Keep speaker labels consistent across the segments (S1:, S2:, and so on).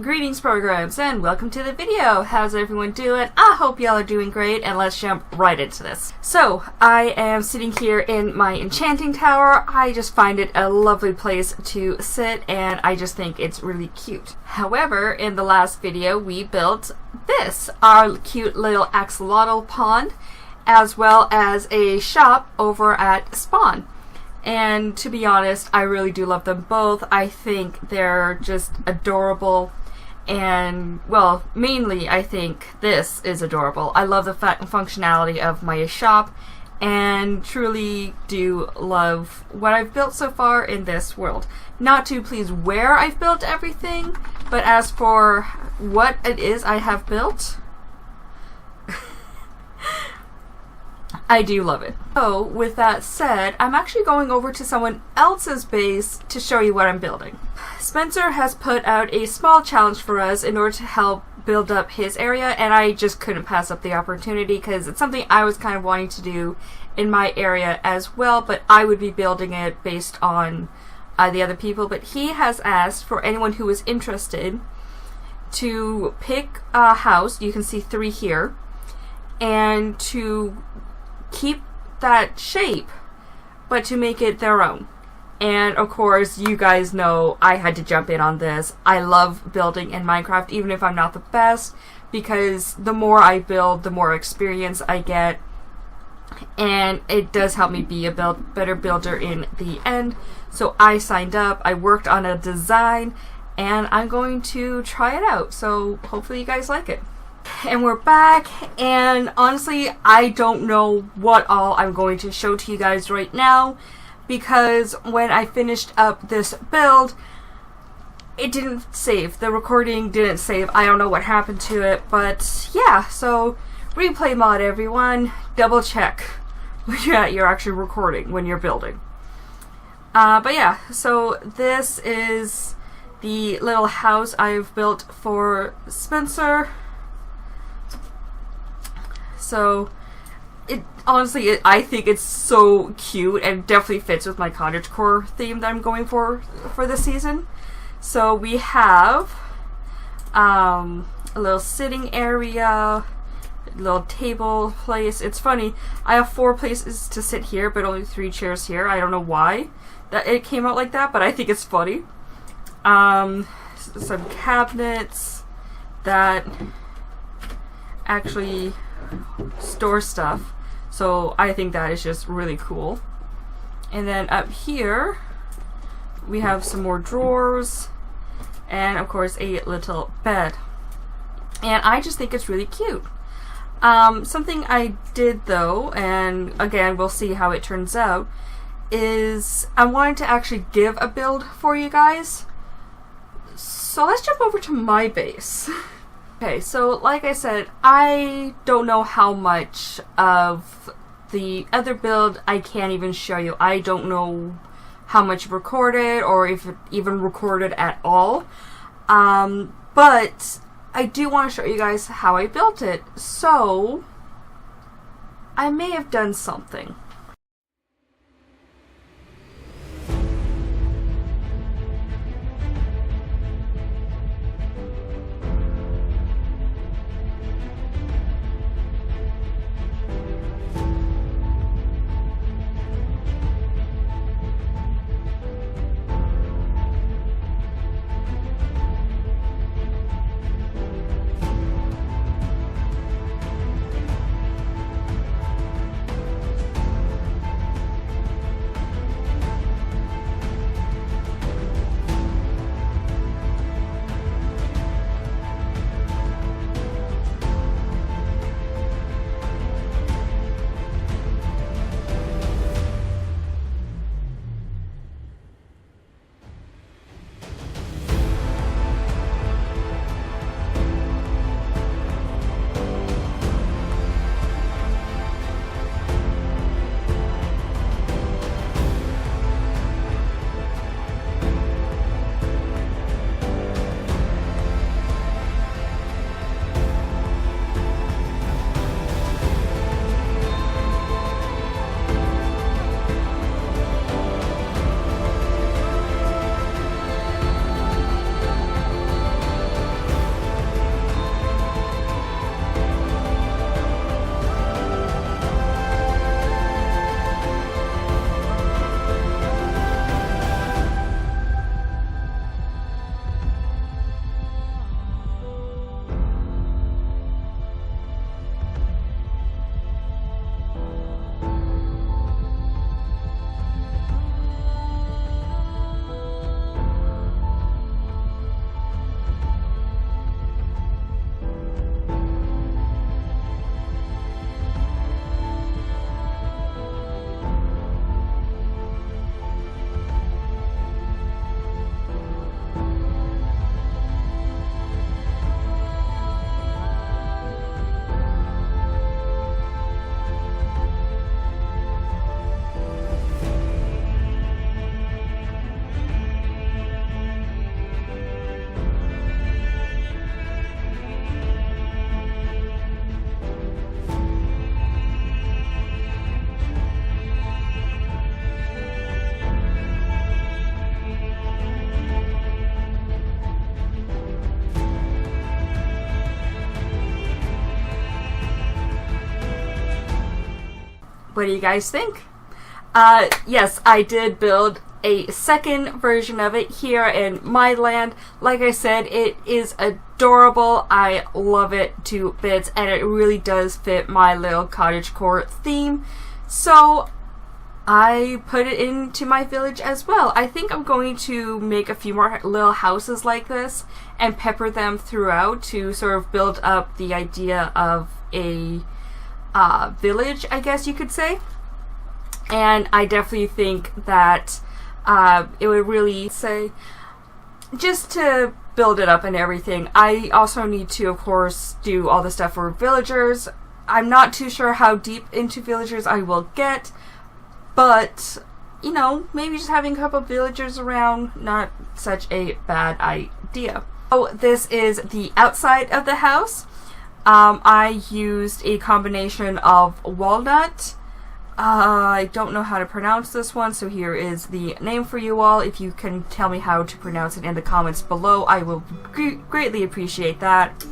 S1: Greetings programs and welcome to the video. How's everyone doing? I hope y'all are doing great, and let's jump right into this. So I am sitting here in my enchanting tower. I just find it a lovely place to sit and I just think it's really cute. However, in the last video we built this, our cute little axolotl pond, as well as a shop over at Spawn. And to be honest, I really do love them both. I think they're just adorable. And, well, mainly I think this is adorable. I love the functionality of my shop and truly do love what I've built so far in this world. Not to please where I've built everything, but as for what it is I have built, I do love it. So, with that said, I'm actually going over to someone else's base to show you what I'm building. Spencer has put out a small challenge for us in order to help build up his area, and I just couldn't pass up the opportunity because it's something I was kind of wanting to do in my area as well, but I would be building it based on the other people. But he has asked for anyone who is interested to pick a house, you can see 3 here, and to keep that shape, but to make it their own. And of course, you guys know I had to jump in on this. I love building in Minecraft, even if I'm not the best, because the more I build, the more experience I get, and it does help me be a better builder in the end. So I signed up, I worked on a design, and I'm going to try it out. So hopefully you guys like it. And we're back, and honestly, I don't know what all I'm going to show to you guys right now, because when I finished up this build, it didn't save. The recording didn't save. I don't know what happened to it, but yeah, so replay mod everyone. Double check you're actually recording when you're building. But yeah, so this is the little house I've built for Spencer. So, honestly, I think it's so cute and definitely fits with my cottagecore theme that I'm going for this season. So we have a little sitting area, a little table place. It's funny, I have 4 places to sit here, but only 3 chairs here. I don't know why that it came out like that, but I think it's funny. Some cabinets that actually store stuff, so I think that is just really cool. And then up here we have some more drawers and of course a little bed, and I just think it's really cute. Something I did though, and again we'll see how it turns out, is I wanted to actually give a build for you guys. So let's jump over to my base. Okay, so like I said, I don't know how much of the other build I can't even show you. I don't know how much recorded or if it even recorded at all. But I do want to show you guys how I built it. So I may have done something. what do you guys think? Yes, I did build a second version of it here in my land. Like I said, it is adorable. I love it to bits, and it really does fit my little cottagecore theme. So I put it into my village as well. I think I'm going to make a few more little houses like this and pepper them throughout to sort of build up the idea of a village, I guess you could say. And I definitely think that it would really say, just to build it up and everything, I also need to, of course, do all the stuff for villagers. I'm not too sure how deep into villagers I will get, but, you know, maybe just having a couple of villagers around, not such a bad idea. So this is the outside of the house. I used a combination of walnut. I don't know how to pronounce this one, so here is the name for you all. If you can tell me how to pronounce it in the comments below, I will greatly appreciate that.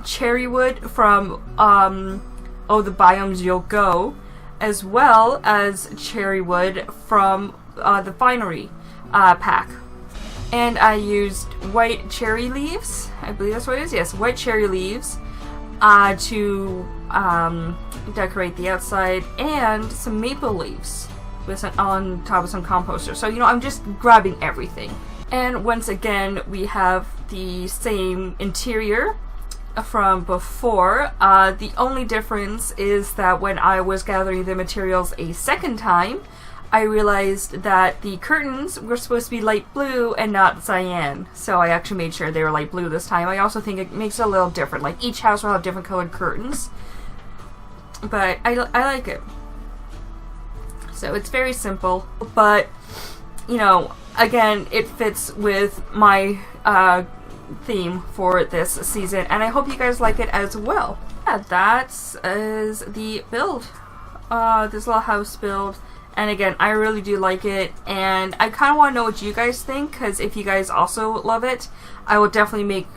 S1: Cherry wood from Oh the Biomes You'll Go, as well as cherry wood from the Finery pack. And I used white cherry leaves, I believe that's what it is, yes, white cherry leaves to decorate the outside, and some maple leaves with on top of some composter. So, you know, I'm just grabbing everything. And once again, we have the same interior from before. The only difference is that when I was gathering the materials a second time, I realized that the curtains were supposed to be light blue and not cyan. So I actually made sure they were light blue this time. I also think it makes it a little different. Like, each house will have different colored curtains. But I like it. So it's very simple. But, you know, again, it fits with my theme for this season. And I hope you guys like it as well. Yeah, that is the build. This little house build. And again, I really do like it, and I kind of want to know what you guys think, because if you guys also love it, I will definitely make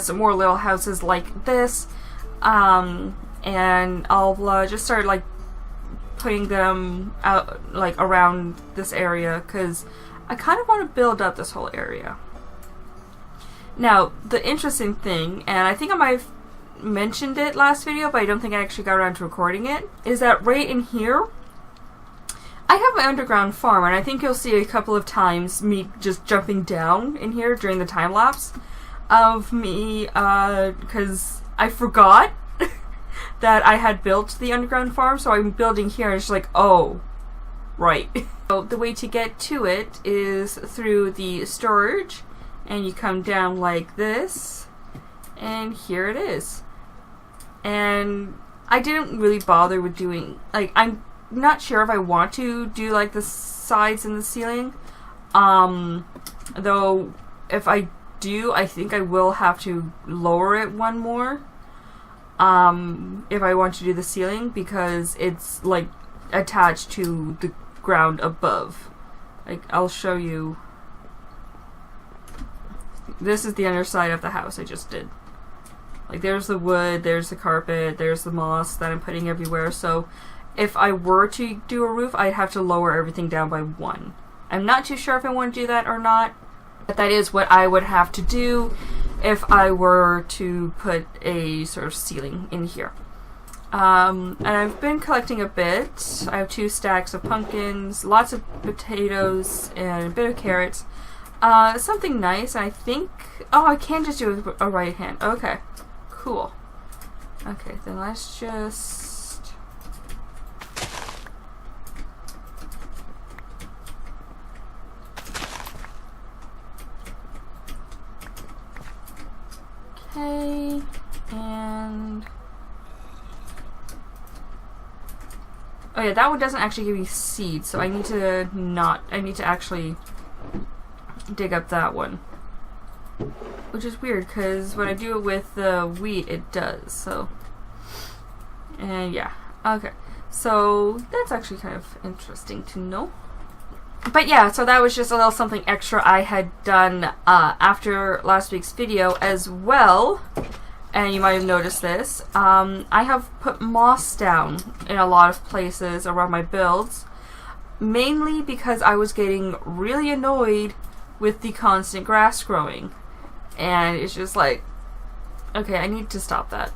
S1: some more little houses like this, and I'll just start like putting them out like around this area, because I kind of want to build up this whole area. Now, the interesting thing, and I think I might have mentioned it last video, but I don't think I actually got around to recording it, is that right in here, I have my underground farm, and I think you'll see a couple of times me just jumping down in here during the time lapse of me, because I forgot that I had built the underground farm, so I'm building here, and it's just like, oh, right. So the way to get to it is through the storage, and you come down like this, and here it is. And I didn't really bother with doing, like, I'm not sure if I want to do like the sides and the ceiling, though if I do, I think I will have to lower it one more if I want to do the ceiling, because it's like attached to the ground above. Like, I'll show you. This is the underside of the house I just did. Like, there's the wood, there's the carpet, there's the moss that I'm putting everywhere. So if I were to do a roof, I'd have to lower everything down by one. I'm not too sure if I want to do that or not, but that is what I would have to do if I were to put a sort of ceiling in here. And I've been collecting a bit. I have 2 stacks of pumpkins, lots of potatoes, and a bit of carrots. Something nice, I think. Oh, I can just do a right hand. Okay, cool. Okay, then let's just... Okay, and... oh yeah, that one doesn't actually give me seeds, so I need to actually dig up that one. Which is weird, because when I do it with the wheat, it does, so... and yeah, okay. So, that's actually kind of interesting to know. But yeah, so that was just a little something extra I had done after last week's video, as well and you might have noticed this, I have put moss down in a lot of places around my builds, mainly because I was getting really annoyed with the constant grass growing. And it's just like, okay, I need to stop that,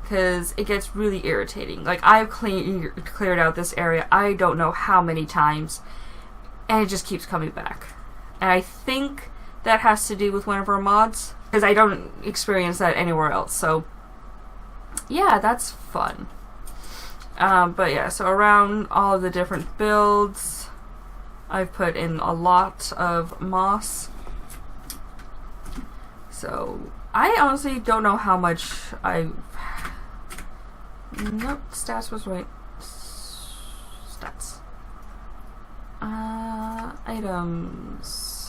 S1: because it gets really irritating. Like, I've cleared out this area I don't know how many times, and it just keeps coming back. And I think that has to do with one of our mods, because I don't experience that anywhere else. So yeah, that's fun. But yeah, so around all of the different builds, I've put in a lot of moss. So I honestly don't know how much I... Nope, stats was right. Stats. Items.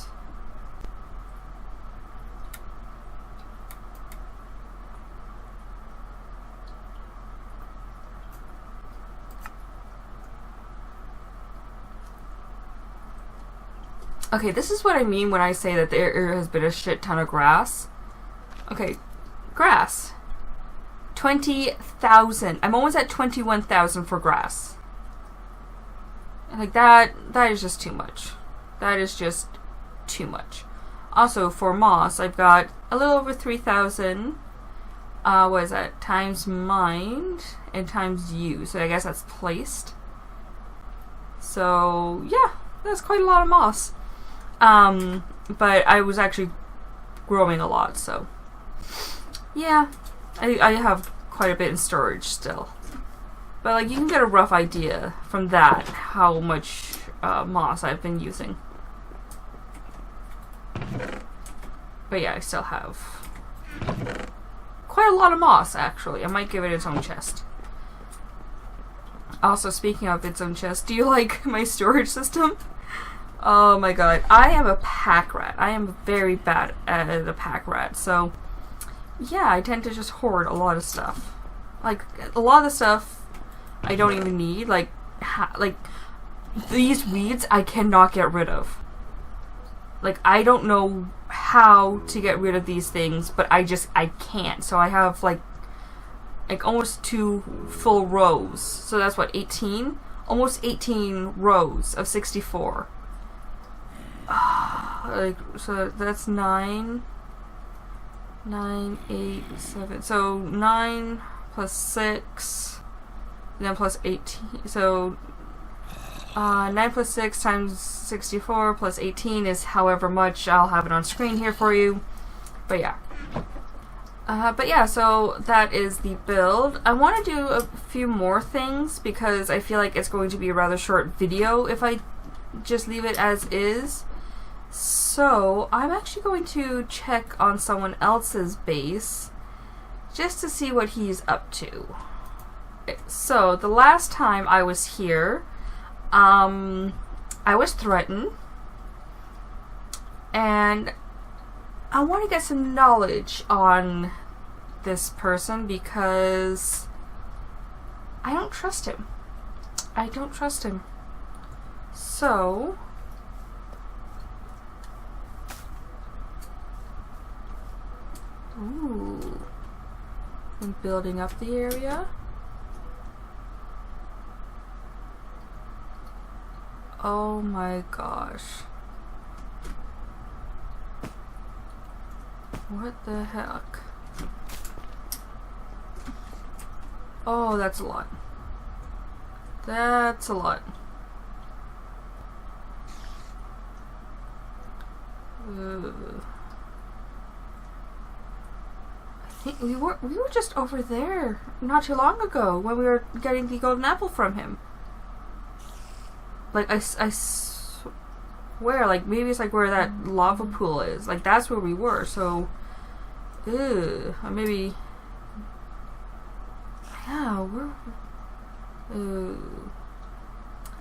S1: Okay, this is what I mean when I say that there has been a shit ton of grass. Okay, grass. 20,000. I'm almost at 21,000 for grass. Like that is just too much. That is just too much. Also, for moss, I've got a little over 3,000. What is that? Times mined and times used. So I guess that's placed. So, yeah, that's quite a lot of moss. But I was actually growing a lot, so yeah, I have quite a bit in storage still. But like, you can get a rough idea from that how much moss I've been using. But yeah, I still have quite a lot of moss, actually. I might give it its own chest. Also, speaking of its own chest, do you like my storage system? Oh my god, I am a pack rat. I am very bad at a pack rat, so yeah, I tend to just hoard a lot of stuff. Like, a lot of the stuff I don't even need, like these weeds I cannot get rid of. Like, I don't know how to get rid of these things, but I can't. So I have like almost 2 full rows. So that's what, 18? Almost 18 rows of 64. Like, so that's 9, 8, 7. So 9 plus 6, and then plus 18. So 9 plus 6 times 64 plus 18 is however much. I'll have it on screen here for you. But yeah. So that is the build. I want to do a few more things because I feel like it's going to be a rather short video if I just leave it as is. So I'm actually going to check on someone else's base just to see what he's up to. So the last time I was here, I was threatened, and I want to get some knowledge on this person because I don't trust him. I don't trust him. So ooh, I'm building up the area. Oh my gosh. What the heck? Oh, that's a lot. That's a lot. I think we were just over there not too long ago when we were getting the golden apple from him. Like, I swear, like, maybe it's like where that lava pool is. Like, that's where we were, so... Ew. Or maybe... Yeah, we're... Ew.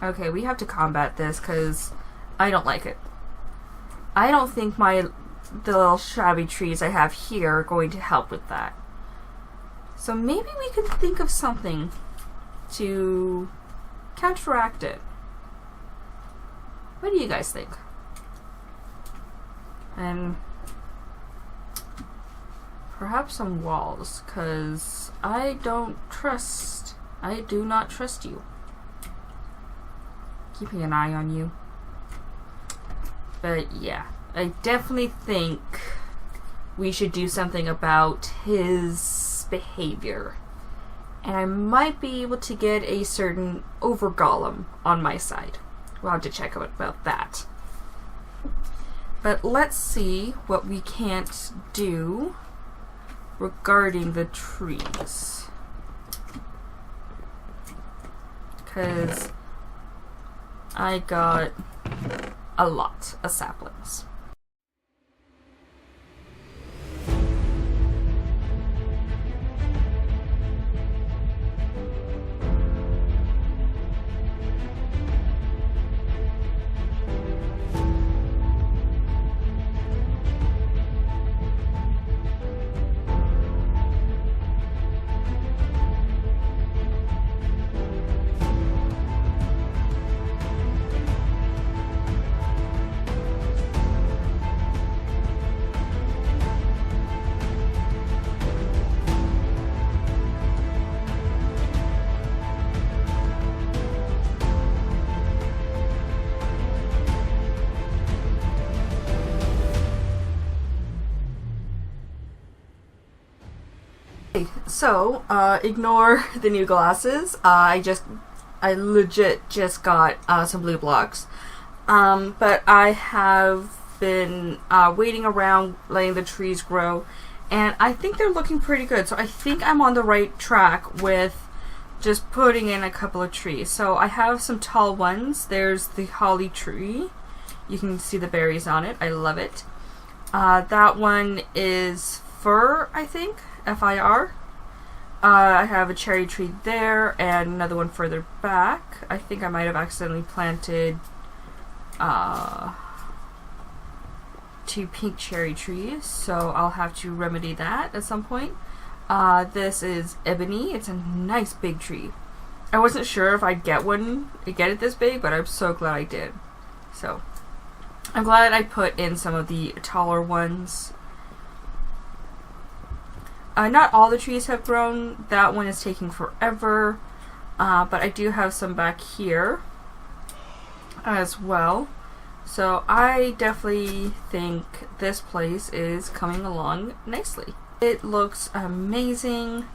S1: Okay, we have to combat this, because I don't like it. I don't think the little shabby trees I have here are going to help with that. So maybe we could think of something to counteract it. What do you guys think? And Perhaps some walls, because I do not trust you. Keeping an eye on you. But yeah, I definitely think we should do something about his behavior. And I might be able to get a certain over-golem on my side. We'll have to check out about that. But let's see what we can't do regarding the trees. Because I got a lot of saplings. So, ignore the new glasses. I legit just got some blue blocks. But I have been waiting around, letting the trees grow, and I think they're looking pretty good. So I think I'm on the right track with just putting in a couple of trees. So I have some tall ones. There's the holly tree. You can see the berries on it. I love it. That one is fir, I think. F-I-R. I have a cherry tree there and another one further back. I think I might have accidentally planted 2 pink cherry trees, so I'll have to remedy that at some point. This is ebony. It's a nice big tree. I wasn't sure if I'd get it this big, but I'm so glad I did. So I'm glad I put in some of the taller ones. Not all the trees have grown. That one is taking forever. But I do have some back here as well. So I definitely think this place is coming along nicely. It looks amazing,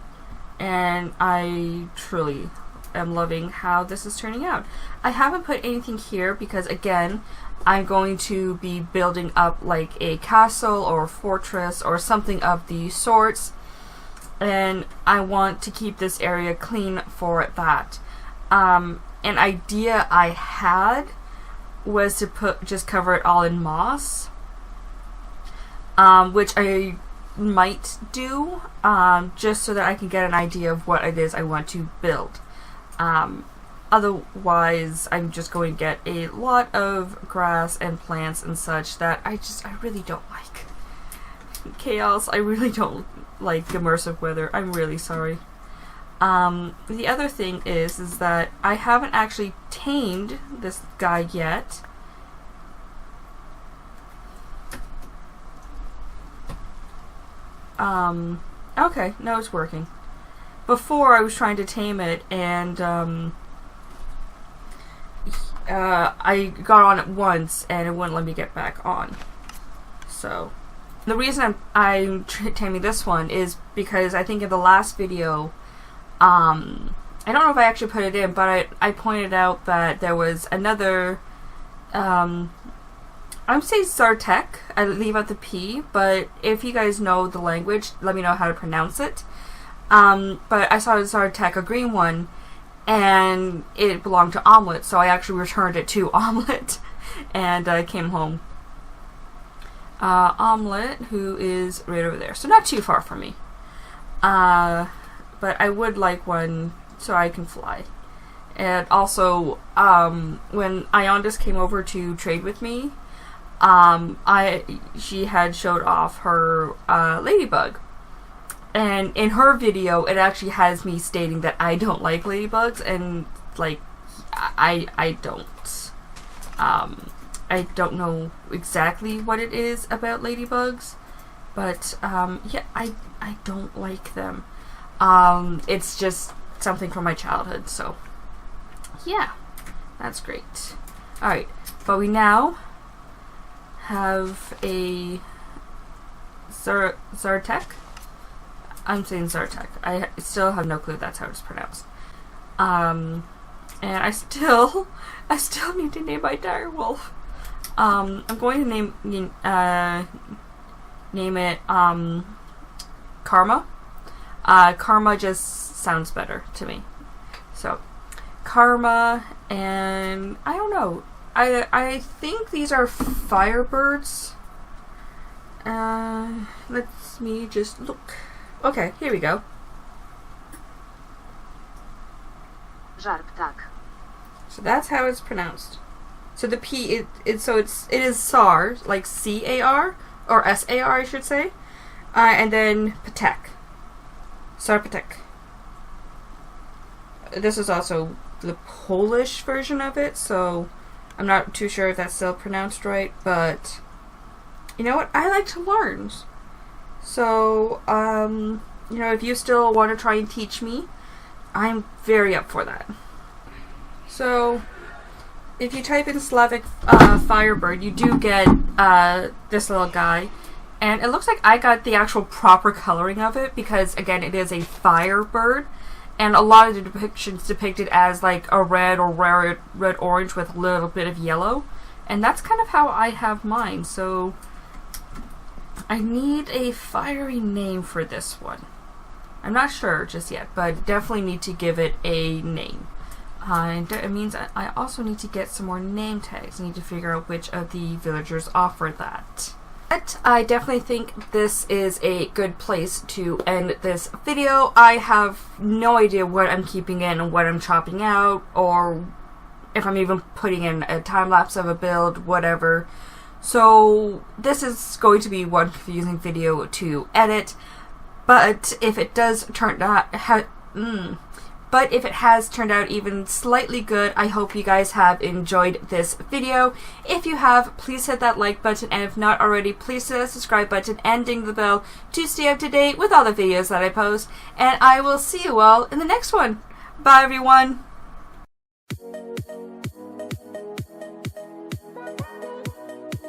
S1: and I truly am loving how this is turning out. I haven't put anything here because, again, I'm going to be building up like a castle or a fortress or something of the sorts. And I want to keep this area clean for that. An idea I had was to just cover it all in moss, which I might do, just so that I can get an idea of what it is I want to build. Otherwise, I'm just going to get a lot of grass and plants and such that I really don't like. Chaos, I really don't like immersive weather. I'm really sorry. The other thing is that I haven't actually tamed this guy yet. Okay, no, it's working. Before I was trying to tame it, and I got on it once and it wouldn't let me get back on. So the reason I'm taming this one is because I think in the last video, I don't know if I actually put it in, but I pointed out that there was another, I'm saying Sartek. I leave out the P, but if you guys know the language, let me know how to pronounce it. But I saw Sartek, a green one, and it belonged to Omelette, so I actually returned it to Omelette, and came home. Omelette, who is right over there, so not too far from me. But I would like one so I can fly. And also, when Iondis came over to trade with me, she had showed off her ladybug. And in her video, it actually has me stating that I don't like ladybugs, and like, I don't. I don't know exactly what it is about ladybugs, But yeah, I don't like them. It's just something from my childhood, so yeah, that's great. Alright, but we now have a Zartek. I'm saying Zartek. I still have no clue that's how it's pronounced. And I still need to name my dire wolf. I'm going to name it Karma. Karma just sounds better to me. So Karma, and I don't know. I think these are firebirds. Let me just look. Okay, here we go. So that's how it's pronounced. So the P, it is Sar, like C-A-R, or S-A-R I should say. And then Patek. Sarpatek. This is also the Polish version of it, so I'm not too sure if that's still pronounced right, but you know what? I like to learn. So, you know, if you still want to try and teach me, I'm very up for that. So, if you type in Slavic Firebird, you do get this little guy. And it looks like I got the actual proper coloring of it because, again, it is a firebird. And a lot of the depictions depicted as like a red or red-orange with a little bit of yellow. And that's kind of how I have mine. So I need a fiery name for this one. I'm not sure just yet, but definitely need to give it a name. It means I also need to get some more name tags. I need to figure out which of the villagers offer that. But I definitely think this is a good place to end this video. I have no idea what I'm keeping in and what I'm chopping out, or if I'm even putting in a time-lapse of a build, whatever. So this is going to be one confusing video to edit, but if it does turn out... But if it has turned out even slightly good, I hope you guys have enjoyed this video. If you have, please hit that like button, and if not already, please hit that subscribe button and ding the bell to stay up to date with all the videos that I post. And I will see you all in the next one. Bye, everyone!